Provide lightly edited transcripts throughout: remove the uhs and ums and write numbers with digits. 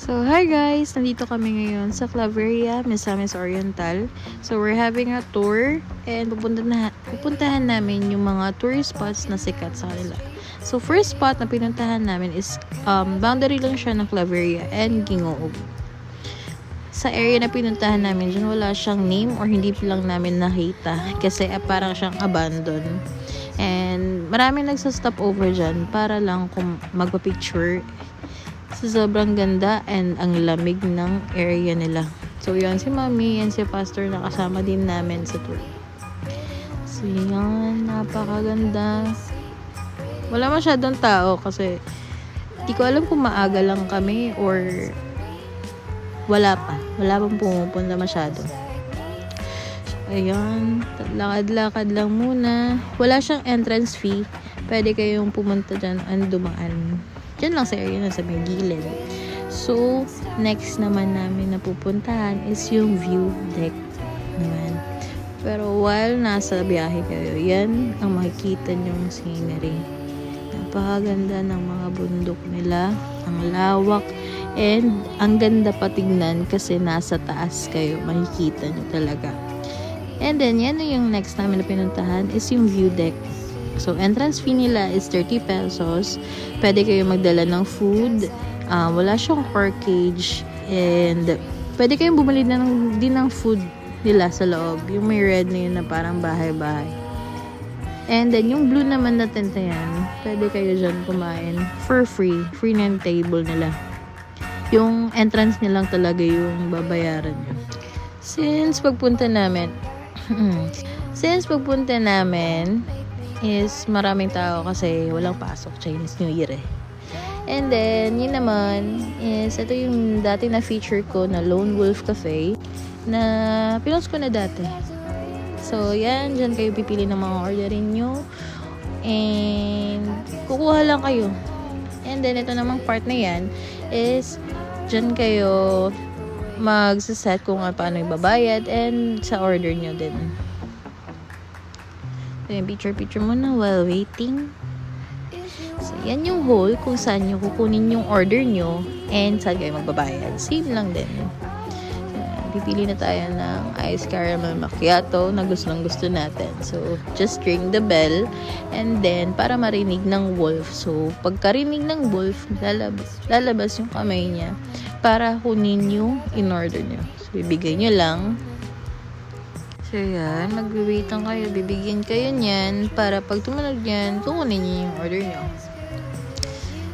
So, hi guys! Nandito kami ngayon sa Claveria, Misamis Oriental. So, we're having a tour and pupuntahan namin yung mga tourist spots na sikat sa kanila. So, first spot na pinuntahan namin is boundary lang siya ng Claveria and Gingoog. Sa area na pinuntahan namin, dyan wala siyang name or hindi lang namin nakita kasi parang siyang abandon. And maraming nagsastop over dyan para lang kung magpa-picture. Sobrang ganda and ang lamig ng area nila. So, yan si Mami and si Pastor na kasama din namin sa tour. So, yan. Napakaganda. Wala masyadong tao kasi di ko alam kung maaga lang kami or wala pa. Wala pang pumupunta masyado. So, ayan. Lakad-lakad lang muna. Wala siyang entrance fee. Pwede kayong pumunta dyan and dumaan. Diyan lang sa area na sa may gilid. So, next naman namin napupuntahan is yung view deck naman. Pero while nasa biyahe kayo, yan ang makikita nyong scenery. Napakaganda ng mga bundok nila. Ang lawak. And ang ganda patignan kasi nasa taas kayo. Makikita nyo talaga. And then, yan yung next namin na pinuntahan is yung view deck. So, entrance fee nila is 30 pesos. Pwede kayo magdala ng food. Wala siyang package. And, pwede kayong bumili din ng food nila sa loob. Yung may red na yun na parang bahay-bahay. And then, yung blue naman na tent na yan, pwede kayo dyan kumain for free. Free na yung table nila. Yung entrance nilang talaga yung babayaran nyo. Since pagpunta namin, is maraming tao kasi walang pasok, Chinese New Year eh. And then, yun naman is ito yung dati na feature ko na Lone Wolf Cafe na pinost ko na dati. So, yan, dyan kayo pipili ng mga orderin nyo and kukuha lang kayo. And then, ito namang part na yan is dyan kayo magsaset kung paano ibabayad and sa order nyo din. So, yung picture muna while waiting. So, yan yung hole kung saan nyo kukunin yung order nyo and saan kayo magbabayad. Same lang din. So, pipili na tayo ng ice caramel macchiato na gusto natin. So, just ring the bell and then para marinig ng wolf. So, pagkarinig ng wolf, lalabas yung kamay niya para kunin yung in-order nyo. So, bibigay nyo lang. So, yan. Mag-wait lang kayo. Bibigyan kayo niyan para pag tumunog yan, kukunin niyo yung order nyo.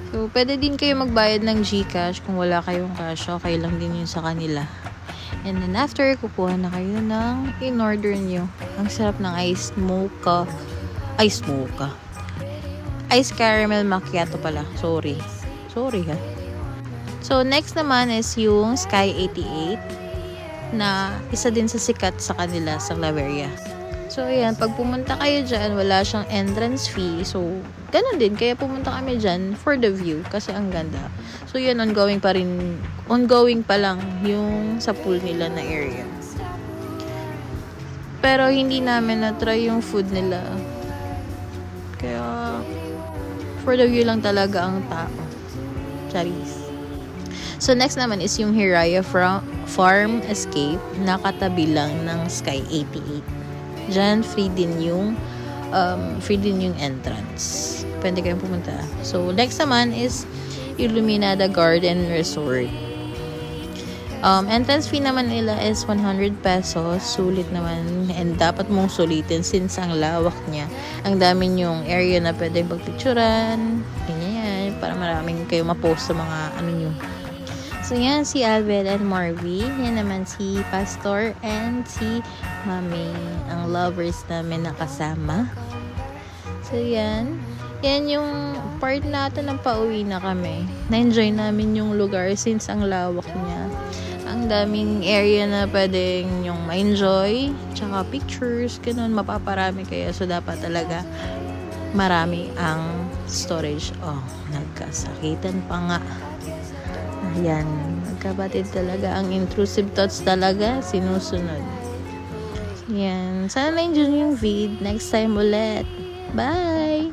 So, pwede din kayo magbayad ng GCash kung wala kayong cash. Okay lang din yun sa kanila. And then after, kukuha na kayo ng in-order nyo. Ang sarap ng ice caramel macchiato pala. Sorry ha. So, next naman is yung Sky 88. Na isa din sa sikat sa kanila sa Claveria. So, ayan, pag pumunta kayo dyan, wala siyang entrance fee. So, ganun din. Kaya pumunta kami dyan for the view kasi ang ganda. So, yan, ongoing pa lang yung sa pool nila na area. Pero, hindi namin na-try yung food nila. Kaya, for the view lang talaga ang tao. Charis. So, next naman is yung Hiraya Farm Escape na katabi lang ng Sky 88. Diyan, free din yung entrance. Pwede kayong pumunta. So, next naman is Iluminada Garden Resort. Entrance fee naman nila is 100 pesos. Sulit naman. And dapat mong sulitin since ang lawak niya. Ang dami yung area na pwede pagpicturan. Ganyan. Para maraming kayo ma-post sa mga nyo. So, yan si Alvin and Marvy. Yan naman si Pastor and si Mami. Ang lovers namin nakasama. So, yan. Yan yung part natin ng pauwi na kami. Na-enjoy namin yung lugar since ang lawak niya. Ang daming area na pwedeng yung ma-enjoy. Tsaka pictures. Ganun, mapaparami kayo. So, dapat talaga marami ang storage. Oh, nagkasakitan pa nga. Ayan, magkabatid talaga. Ang intrusive thoughts talaga, sinusunod. Ayan, sana na-enjoy yung vid. Next time ulit. Bye!